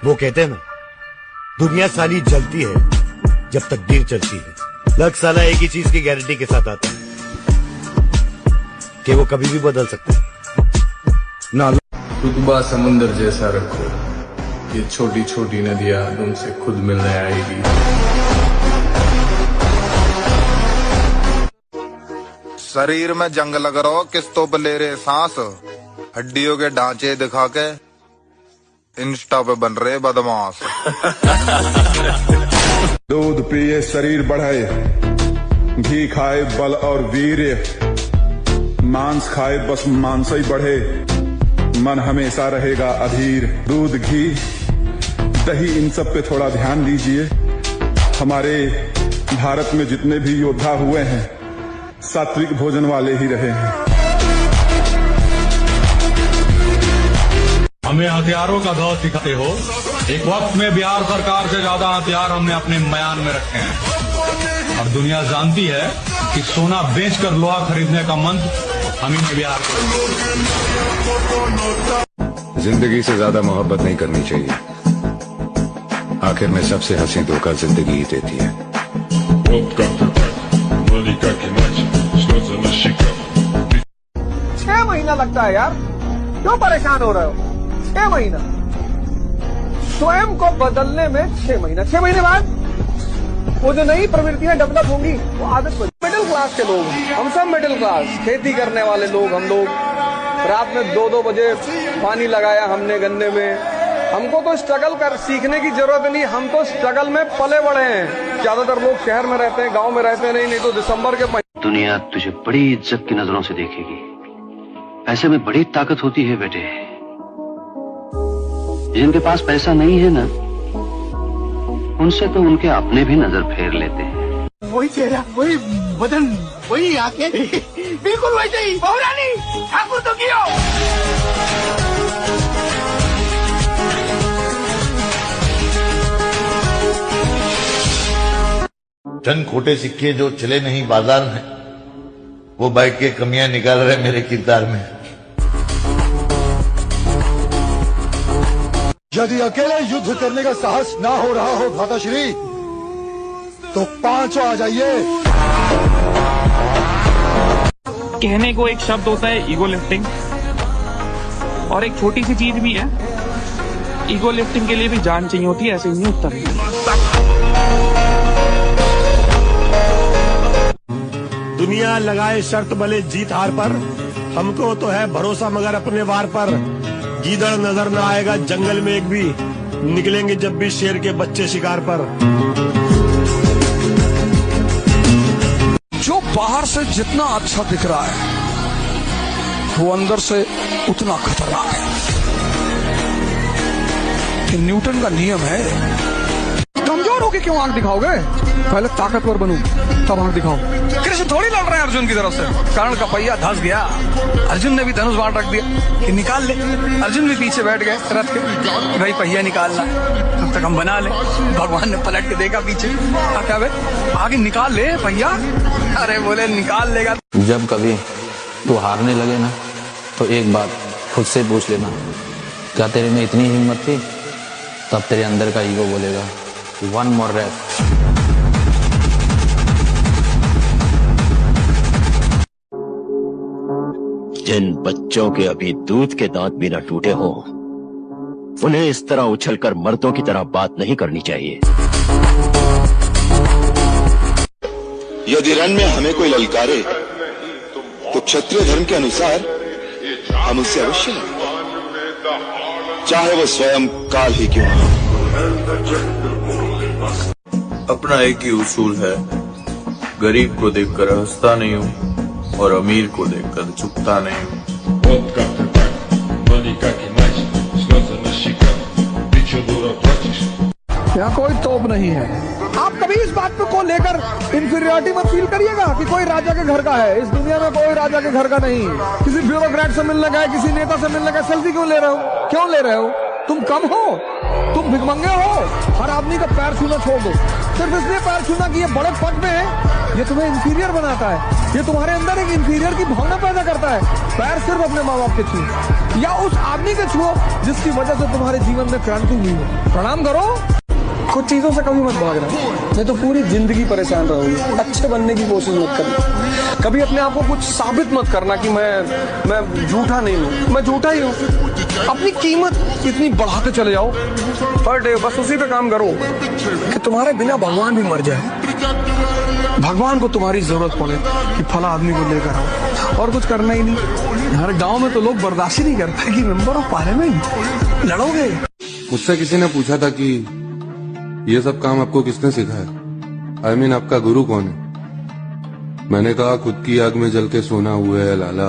वो कहते हैं ना, दुनिया साली जलती है जब तकदीर चलती है। लक साला एक ही चीज की गारंटी के साथ आता है कि वो कभी भी बदल सकता है ना। रुतबा समुंदर जैसा रखो, ये छोटी छोटी नदियां तुमसे खुद मिलने आएगी। शरीर में जंग लग रहा, किस्तों पे ले रहे सांस, हड्डियों के ढांचे दिखा के इंस्टा पे बन रहे बदमाश। दूध पिए शरीर बढ़े, घी खाए बल और वीर्य, मांस खाए बस मांस ही बढ़े, मन हमेशा रहेगा अधीर। दूध घी दही इन सब पे थोड़ा ध्यान दीजिए। हमारे भारत में जितने भी योद्धा हुए हैं सात्विक भोजन वाले ही रहे हैं। हमें हथियारों का दौर सिखाते हो। एक वक्त में बिहार सरकार से ज्यादा हथियार हमने अपने म्यान में रखे हैं। अब दुनिया जानती है कि सोना बेचकर लोहा खरीदने का मंत्र हम ही बिहार को। जिंदगी से ज्यादा मोहब्बत नहीं करनी चाहिए। आखिर में सबसे हंसी धोखा जिंदगी ही देती है। 6 महीना लगता है यार, क्यों परेशान हो रहे हो? 6 महीना स्वयं को बदलने में 6 महीना। 6 महीने बाद वो जो नई प्रवृत्तियां डेवलप होंगी वो आदत बन। मिडिल क्लास के लोग, हम सब मिडिल क्लास, खेती करने वाले लोग, हम लोग रात में 2-2 बजे पानी लगाया हमने गन्ने में। हमको तो स्ट्रगल कर सीखने की जरूरत नहीं, हम तो स्ट्रगल में पले बड़े हैं। ज्यादातर लोग शहर में रहते हैं, गांव में रहते नहीं तो दिसंबर के दुनिया तुझे बड़ी इज्जत की नजरों से देखेगी। पैसे में बड़ी ताकत होती है बेटे। जिनके पास पैसा नहीं है ना, उनसे तो उनके अपने भी नजर फेर लेते हैं। वही चेहरा, वही बदन, वही आंखें, बिल्कुल वैसे ही। बहुरानी ठाकुर तो कियो। चंद खोटे सिक्के जो चले नहीं बाजार में, वो बैठ के कमियां निकाल रहे मेरे किरदार में। यदि अकेले युद्ध करने का साहस ना हो रहा हो भ्राताश्री, तो 5 आ जाइए। कहने को एक शब्द होता है ईगो लिफ्टिंग, और एक छोटी सी चीज भी है। ईगो लिफ्टिंग के लिए भी जान चाहिए होती है, ऐसे ही नहीं उत्तर। दुनिया लगाए शर्त भले जीत हार पर, हमको तो है भरोसा मगर अपने वार पर। गीदड़ नजर न आएगा जंगल में एक भी, निकलेंगे जब भी शेर के बच्चे शिकार पर। जो बाहर से जितना अच्छा दिख रहा है वो अंदर से उतना खतरनाक है। कि न्यूटन का नियम है, कमजोर होके क्यों आंख दिखाओगे? पहले ताकतवर बनूं तब आंख दिखाओ। कृष्ण थोड़ी लड़ रहे हैं अर्जुन की तरफ से, कर्ण का पहिया धंस गया, अर्जुन ने भी धनुष बाण रख दिया कि निकाल ले। अर्जुन भी पीछे बैठ गए रथ के, भाई पहिया निकालना, तब तक हम बना ले। भगवान ने पलट के देखा पीछे, क्या भाई आगे निकाल ले पहिया। अरे बोले निकाल लेगा। जब कभी तू हारने लगे ना, तो एक बात खुद से पूछ लेना, क्या तेरे में इतनी हिम्मत थी? तब तेरे अंदर का ईगो बोलेगा 1 more rep। जिन बच्चों के अभी दूध के दांत भी न टूटे हों, उन्हें इस तरह उछलकर मर्दों की तरह बात नहीं करनी चाहिए। यदि रण में हमें कोई ललकारे तो क्षत्रिय धर्म के अनुसार हम उससे अवश्य लड़ें, चाहे वो स्वयं काल ही क्यों हो। अपना एक ही उसूल है, गरीब को देखकर हंसता नहीं हूँ और अमीर को देखकर झुकता नहीं हूँ। यहाँ कोई तोप नहीं है। आप कभी इस बात को लेकर इंफीरियरिटी मत फील करिएगा कि कोई राजा के घर का है। इस दुनिया में कोई राजा के घर का नहीं। किसी ब्यूरोक्रेट से मिलने गए, किसी नेता से मिलने गए, सेल्फी क्यों ले रहे हो? क्यों ले रहे हो? तुम कम हो? तुम भिखमंगे हो, हर आदमी का पैर छूना छोड़ दो। सिर्फ इसलिए पैर छूना कि ये बड़े पद में है, ये तुम्हें इंफीरियर बनाता है, ये तुम्हारे अंदर एक इंफीरियर की भावना पैदा करता है। पैर सिर्फ अपने माँ बाप के छुओ या उस आदमी के छुओ जिसकी वजह से तुम्हारे जीवन में क्रांति हुई हो। प्रणाम करो। कुछ चीजों से कभी मत भागना, नहीं तो पूरी जिंदगी परेशान रहोगे। अच्छे बनने की कोशिश मत करना, कभी अपने आप को कुछ साबित मत करना कि मैं झूठा नहीं हूँ, मैं झूठा ही हूँ। अपनी कीमत इतनी बढ़ाते चले जाओ पर डे, बस उसी पे काम करो कि तुम्हारे बिना भगवान भी मर जाए, भगवान को तुम्हारी जरूरत पड़े कि फला आदमी को लेकर आओ, और कुछ करना ही नहीं। हमारे गांव में तो लोग बर्दाश्त ही नहीं करते कि मेंबर ऑफ पार्लियामेंट लड़ोगे। मुझसे किसी ने पूछा था कि ये सब काम आपको किसने सिखाया, I mean, आपका गुरु कौन है? मैंने कहा खुद की आग में जल के सोना हुए है लाला,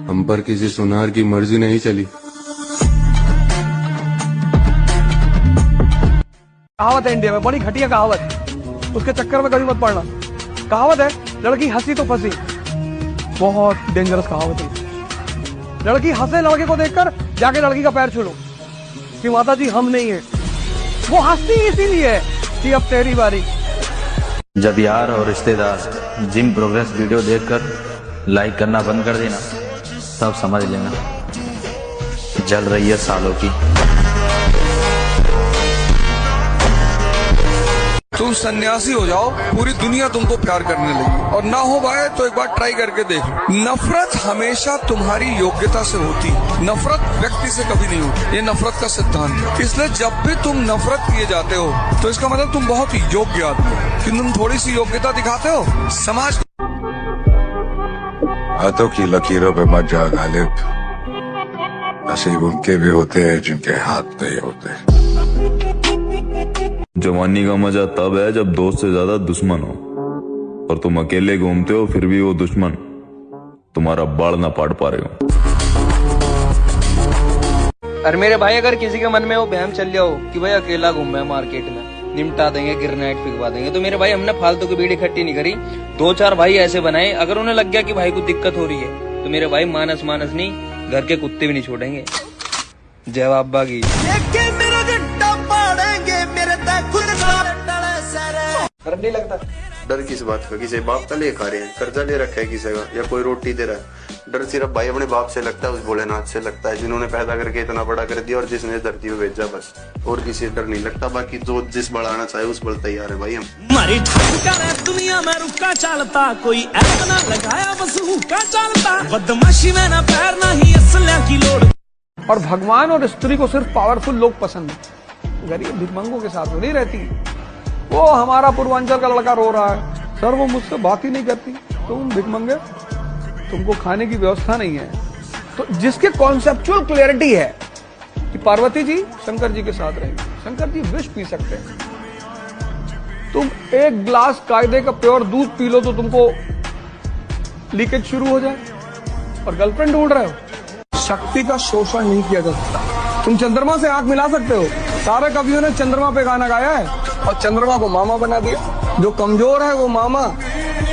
हम पर किसी सुनार की मर्जी नहीं चली। कहावत है इंडिया में, बड़ी घटिया कहावत, उसके चक्कर में कभी मत पड़ना। कहावत है लड़की हंसी तो फंसी, बहुत डेंजरस कहावत है। लड़की हंसे लड़के को देखकर जाके लड़की का पैर छू लो कि माता जी हम नहीं है, वो हंसती इसीलिए है कि अब तेरी बारी। जब यार और रिश्तेदार जिम प्रोग्रेस वीडियो देखकर लाइक करना बंद कर देना, तब समझ लेना जल रही है सालों की। तुम सन्यासी हो जाओ, पूरी दुनिया तुमको प्यार करने लगी, और ना हो पाए तो एक बार ट्राई करके देख लो। नफरत हमेशा तुम्हारी योग्यता से होती, नफरत व्यक्ति से कभी नहीं होती, ये नफरत का सिद्धांत है। इसलिए जब भी तुम नफरत किए जाते हो तो इसका मतलब तुम बहुत योग्य आदमी हो, कि तुम थोड़ी सी योग्यता दिखाते हो समाज। हाथों की लकीरों पे मत जा गालिब, नसीब उनके भी होते हैं जिनके हाथ नहीं होते। जवानी का मजा तब है जब दोस्त से ज्यादा दुश्मन हो, और तुम अकेले घूमते हो फिर भी वो दुश्मन तुम्हारा बाल ना पाड़ पा रहे हो। और मेरे भाई अगर किसी के मन में वो बहम चल जाओ कि भाई अकेला घूम है मार्केट में, निमटा देंगे, गिरनाइट फिकवा देंगे, तो मेरे भाई हमने फालतू की भीड़ इकट्ठी नहीं करी, 2-4 भाई ऐसे बनाए, अगर उन्हें लग गया कि भाई को दिक्कत हो रही है तो मेरे भाई मानस नहीं, घर के कुत्ते भी नहीं छोड़ेंगे। जय बाबा की। डर नहीं लगता? डर किस बात का? किसी बाप का ले खा रहे हैं, कर्जा ले रखा है किसी का, या कोई रोटी दे रहा है। डर सिर्फ भाई अपने बाप से लगता है, उस भोलेनाथ से लगता है जिन्होंने पैदा करके इतना बड़ा कर दिया और जिसने धरती पे भेजा, बस। और किसी डर नहीं लगता, बाकी जो जिस बढ़ाना चाहे उस बल तैयार है भाई हम। हमारी दुनिया में रुका चलता, कोई ऐप ना लगाया बस हुक्का चलता, बदमाशी में ना पैर ना ही असल्या की लोड़। और भगवान और स्त्री को सिर्फ पावरफुल लोग पसंद है, गरीब भिखमंगों के साथ वो नहीं रहती। वो हमारा पूर्वांचल का लड़का रो रहा है, सर वो मुझसे बात ही नहीं करती, तुम भिखमंगे, तुमको खाने की व्यवस्था नहीं है। तो जिसके कॉन्सेप्चुअल क्लैरिटी है कि पार्वती जी शंकर जी के साथ रहेंगे, शंकर जी विष पी सकते हैं, तुम एक ग्लास कायदे का प्योर दूध पी लो तो तुमको लीकेज शुरू हो जाए, और गर्लफ्रेंड ढूंढ रहे हो। शक्ति का शोषण नहीं किया जा सकता। तुम चंद्रमा से आंख मिला सकते हो, सारे कवियों ने चंद्रमा पे गाना गाया है और चंद्रमा को मामा बना दिया। जो कमजोर है वो मामा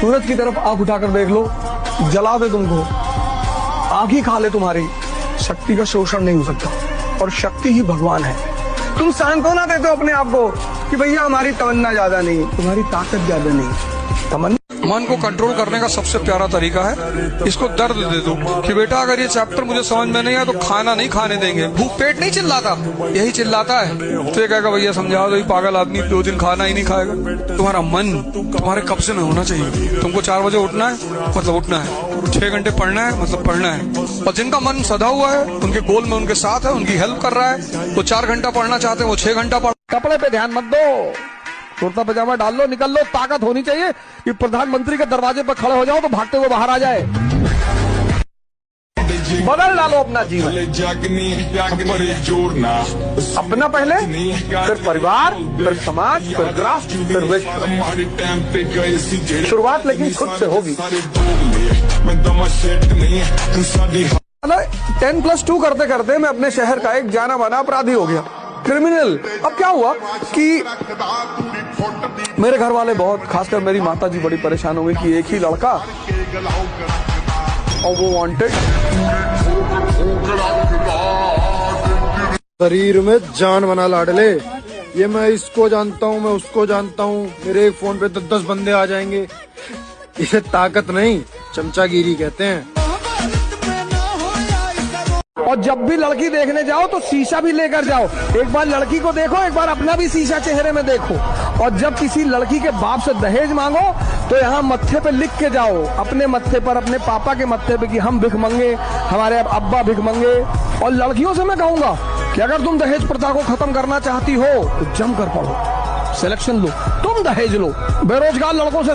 सूरज की तरफ आंख उठाकर देख लो, जला दे तुमको, आंख ही खा ले तुम्हारी। शक्ति का शोषण नहीं हो सकता, और शक्ति ही भगवान है। तुम सांत्वना देते हो अपने आप को कि भैया हमारी तमन्ना ज्यादा नहीं, तुम्हारी ताकत ज्यादा नहीं। तमन्ना मन को कंट्रोल करने का सबसे प्यारा तरीका है, इसको दर्द दे दो कि बेटा अगर ये चैप्टर मुझे समझ में नहीं आया तो खाना नहीं खाने देंगे। भूख पेट नहीं चिल्लाता, यही चिल्लाता है। तो ये कहेगा भैया समझाओ, तो ये पागल आदमी 2 दिन खाना ही नहीं खाएगा। तुम्हारा मन तुम्हारे कब्जे में होना चाहिए। तुमको 4 बजे उठना है मतलब उठना है, 6 घंटे पढ़ना है मतलब पढ़ना है। और जिनका मन सधा हुआ है, उनके गोल में उनके साथ है, उनकी हेल्प कर रहा है, वो 4 घंटा पढ़ना चाहते हैं वो 6 घंटा पढ़। कपड़े पे ध्यान मत दो, कुर्ता पजामा डाल लो, निकल लो। ताकत होनी चाहिए कि प्रधानमंत्री के दरवाजे पर खड़े हो जाओ तो भागते हुए बाहर आ जाए। बदल डालो अपना जीवन, अपना पहले, फिर परिवार, फिर समाज, फिर राष्ट्र, फिर विश्व। शुरुआत लेकिन खुद से होगी। 10+2 करते करते मैं अपने शहर का एक जाना माना अपराधी हो गया, क्रिमिनल। अब क्या हुआ कि मेरे घर वाले बहुत, खासकर मेरी माता जी बड़ी परेशान हो गई कि एक ही लड़का और वो वांटेड। शरीर में जान बना लाडले। ये मैं इसको जानता हूँ, मैं उसको जानता हूँ, मेरे एक फोन पे 10 बंदे आ जाएंगे। इसे ताकत नहीं, चमचागिरी कहते हैं। और जब भी लड़की देखने जाओ तो शीशा भी लेकर जाओ। एक बार लड़की को देखो, एक बार अपना भी शीशा चेहरे में देखो। और जब किसी लड़की के बाप से दहेज मांगो तो यहाँ मत्थे पे लिख के जाओ, अपने मत्थे पर, अपने पापा के मत्थे पे, कि हम भिख मंगे, हमारे अब्बा भिख मंगे। और लड़कियों से मैं कहूंगा कि अगर तुम दहेज प्रथा को खत्म करना चाहती हो तो जम कर पढ़ो, सिलेक्शन लो, तुम दहेज लो। बेरोजगार लड़कों से